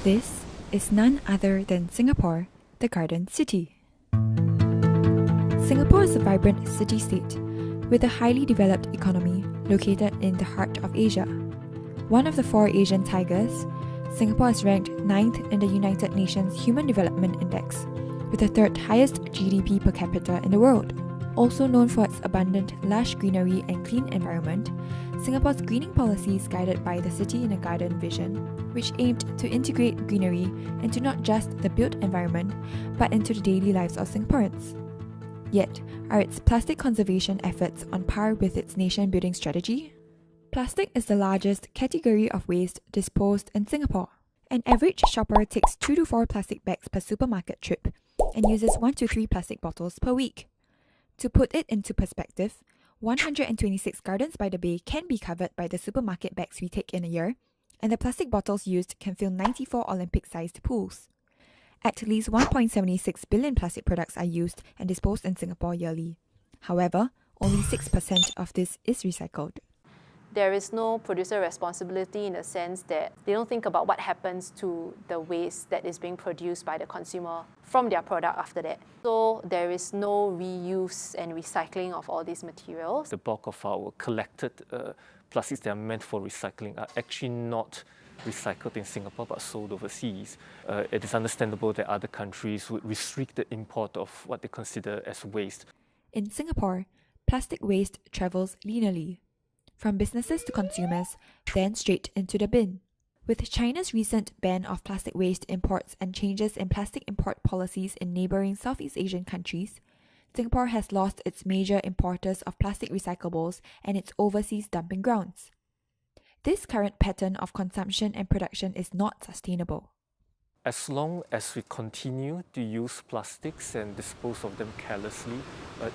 This is none other than Singapore, the Garden City. Singapore is a vibrant city-state with a highly developed economy located in the heart of Asia. One of the 4 Asian tigers, Singapore is ranked 9th in the United Nations Human Development Index, with the 3rd highest GDP per capita in the world. Also known for its abundant, lush greenery and clean environment, Singapore's greening policy is guided by the City in a Garden vision, which aimed to integrate greenery into not just the built environment, but into the daily lives of Singaporeans. Yet, are its plastic conservation efforts on par with its nation-building strategy? Plastic is the largest category of waste disposed in Singapore. An average shopper takes 2 to 4 plastic bags per supermarket trip and uses 1 to 3 plastic bottles per week. To put it into perspective, 126 gardens by the bay can be covered by the supermarket bags we take in a year, and the plastic bottles used can fill 94 Olympic-sized pools. At least 1.76 billion plastic products are used and disposed in Singapore yearly. However, only 6% of this is recycled. There is no producer responsibility in the sense that they don't think about what happens to the waste that is being produced by the consumer from their product after that. So there is no reuse and recycling of all these materials. The bulk of our collected plastics that are meant for recycling are actually not recycled in Singapore but sold overseas. It is understandable that other countries would restrict the import of what they consider as waste. In Singapore, plastic waste travels linearly, from businesses to consumers, then straight into the bin. With China's recent ban of plastic waste imports and changes in plastic import policies in neighbouring Southeast Asian countries, Singapore has lost its major importers of plastic recyclables and its overseas dumping grounds. This current pattern of consumption and production is not sustainable. As long as we continue to use plastics and dispose of them carelessly,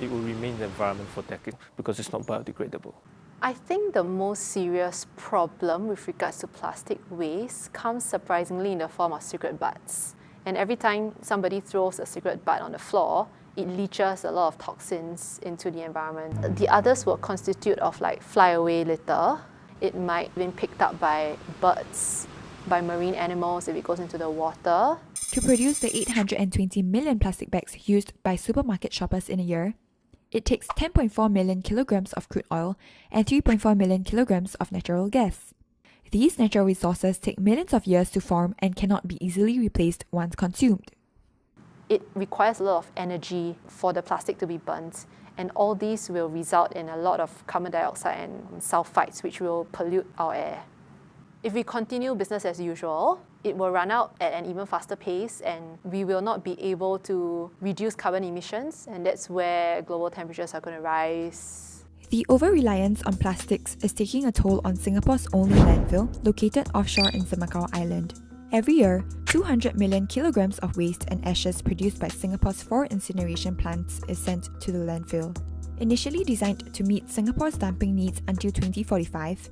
it will remain in the environment for decades because it's not biodegradable. I think the most serious problem with regards to plastic waste comes surprisingly in the form of cigarette butts. And every time somebody throws a cigarette butt on the floor, it leaches a lot of toxins into the environment. The others will constitute of like flyaway litter. It might have been picked up by birds, by marine animals if it goes into the water. To produce the 820 million plastic bags used by supermarket shoppers in a year, it takes 10.4 million kilograms of crude oil and 3.4 million kilograms of natural gas. These natural resources take millions of years to form and cannot be easily replaced once consumed. It requires a lot of energy for the plastic to be burnt, and all these will result in a lot of carbon dioxide and sulfides, which will pollute our air. If we continue business as usual, it will run out at an even faster pace and we will not be able to reduce carbon emissions, and that's where global temperatures are going to rise. The over-reliance on plastics is taking a toll on Singapore's only landfill, located offshore in Semakau Island. Every year, 200 million kilograms of waste and ashes produced by Singapore's 4 incineration plants is sent to the landfill. Initially designed to meet Singapore's dumping needs until 2045,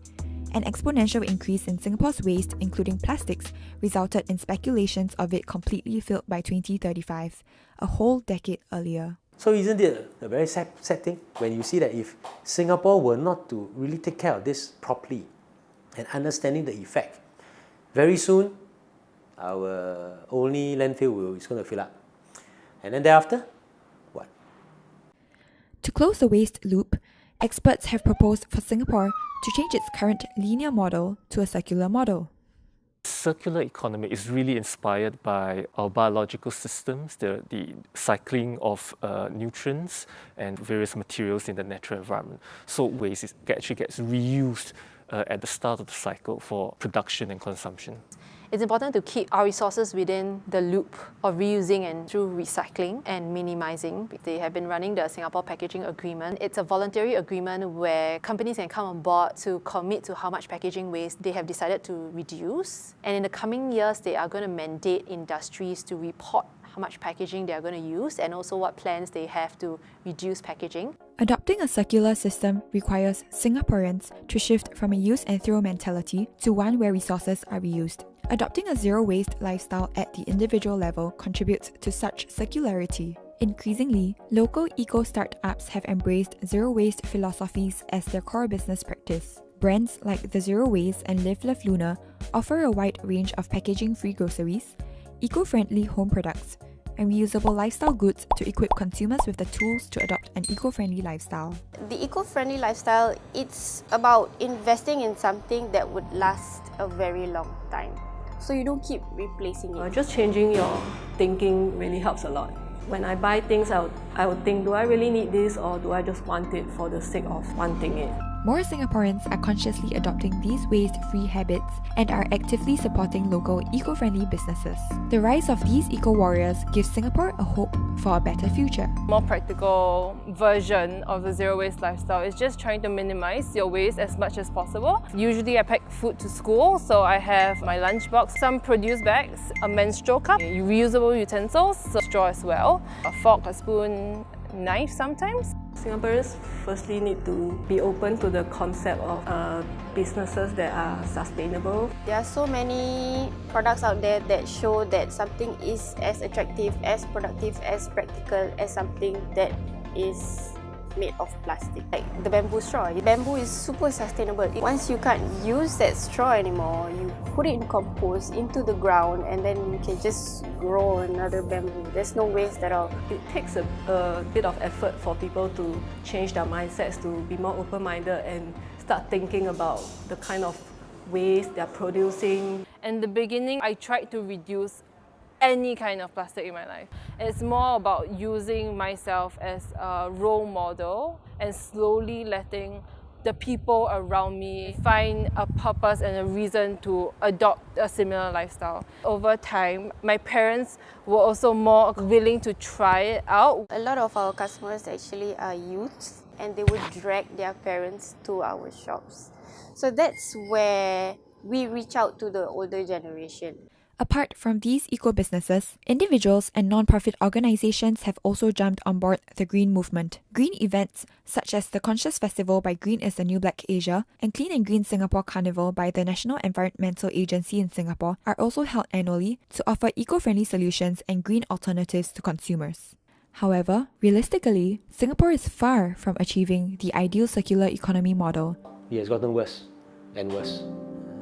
an exponential increase in Singapore's waste, including plastics, resulted in speculations of it completely filled by 2035, a whole decade earlier. So isn't it a very sad thing when you see that if Singapore were not to really take care of this properly and understanding the effect, very soon our only landfill is going to fill up. And then thereafter, what? To close the waste loop, experts have proposed for Singapore to change its current linear model to a circular model. Circular economy is really inspired by our biological systems, the cycling of nutrients and various materials in the natural environment. So waste actually gets reused at the start of the cycle for production and consumption. It's important to keep our resources within the loop of reusing and through recycling and minimizing. They have been running the Singapore Packaging Agreement. It's a voluntary agreement where companies can come on board to commit to how much packaging waste they have decided to reduce. And in the coming years, they are going to mandate industries to report how much packaging they are going to use and also what plans they have to reduce packaging. Adopting a circular system requires Singaporeans to shift from a use and throw mentality to one where resources are reused. Adopting a zero-waste lifestyle at the individual level contributes to such circularity. Increasingly, local eco-startups have embraced zero-waste philosophies as their core business practice. Brands like the Zero Waste and Live Love Luna offer a wide range of packaging-free groceries, eco-friendly home products, and reusable lifestyle goods to equip consumers with the tools to adopt an eco-friendly lifestyle. The eco-friendly lifestyle, it's about investing in something that would last a very long time. So you don't keep replacing it. Just changing your thinking really helps a lot. When I buy things, I would think, do I really need this, or do I just want it for the sake of wanting it? More Singaporeans are consciously adopting these waste-free habits and are actively supporting local eco-friendly businesses. The rise of these eco-warriors gives Singapore a hope for a better future. More practical version of the zero waste lifestyle is just trying to minimize your waste as much as possible. Usually I pack food to school, so I have my lunchbox, some produce bags, a menstrual cup, reusable utensils, so straw as well, a fork, a spoon, knife sometimes. Singaporeans firstly need to be open to the concept of businesses that are sustainable. There are so many products out there that show that something is as attractive, as productive, as practical as something that is made of plastic. Like the bamboo straw. Bamboo is super sustainable. Once you can't use that straw anymore, you put it in compost into the ground and then you can just grow another bamboo. There's no waste at all. It takes a bit of effort for people to change their mindsets, to be more open-minded and start thinking about the kind of waste they're producing. In the beginning, I tried to reduce any kind of plastic in my life. It's more about using myself as a role model and slowly letting the people around me find a purpose and a reason to adopt a similar lifestyle. Over time, my parents were also more willing to try it out. A lot of our customers actually are youths and they would drag their parents to our shops. So that's where we reach out to the older generation. Apart from these eco-businesses, individuals and non-profit organizations have also jumped on board the green movement. Green events such as the Conscious Festival by Green is the New Black Asia and Clean and Green Singapore Carnival by the National Environmental Agency in Singapore are also held annually to offer eco-friendly solutions and green alternatives to consumers. However, realistically, Singapore is far from achieving the ideal circular economy model. It has gotten worse and worse.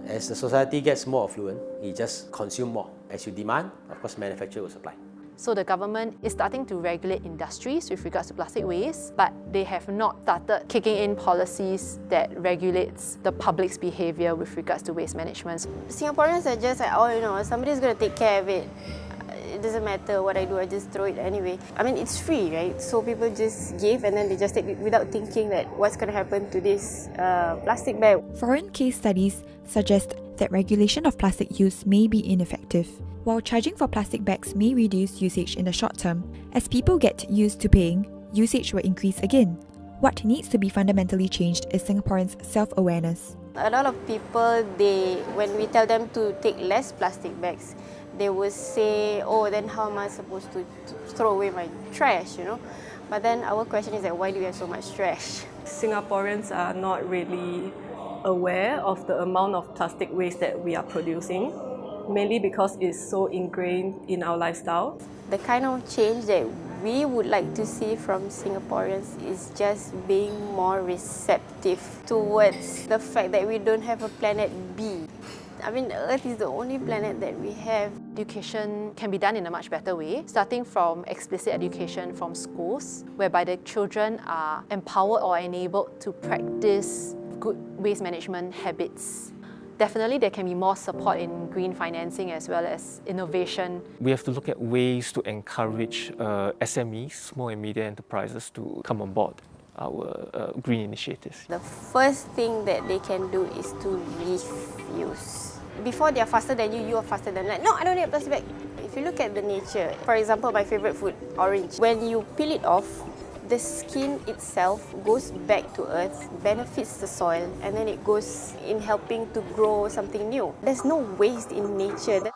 As the society gets more affluent, you just consume more. As you demand, of course, manufacturer will supply. So the government is starting to regulate industries with regards to plastic waste, but they have not started kicking in policies that regulates the public's behaviour with regards to waste management. Singaporeans are just like, oh, you know, somebody's going to take care of it. It doesn't matter what I do, I just throw it anyway. I mean, it's free, right? So people just give and then they just take it without thinking that what's going to happen to this plastic bag. Foreign case studies suggest that regulation of plastic use may be ineffective. While charging for plastic bags may reduce usage in the short term, as people get used to paying, usage will increase again. What needs to be fundamentally changed is Singaporeans' self-awareness. A lot of people, when we tell them to take less plastic bags, they will say, oh, then how am I supposed to throw away my trash, you know? But then our question is that why do we have so much trash? Singaporeans are not really aware of the amount of plastic waste that we are producing, mainly because it's so ingrained in our lifestyle. The kind of change that we would like to see from Singaporeans is just being more receptive towards the fact that we don't have a planet B. I mean, Earth is the only planet that we have. Education can be done in a much better way, starting from explicit education from schools, whereby the children are empowered or enabled to practice good waste management habits. Definitely, there can be more support in green financing as well as innovation. We have to look at ways to encourage SMEs, small and medium enterprises, to come on board our green initiatives. The first thing that they can do is to refuse. Before they are faster than you are faster than them. Like, no, I don't need a plastic bag. If you look at the nature, for example, my favorite food, orange. When you peel it off, the skin itself goes back to earth, benefits the soil, and then it goes in helping to grow something new. There's no waste in nature.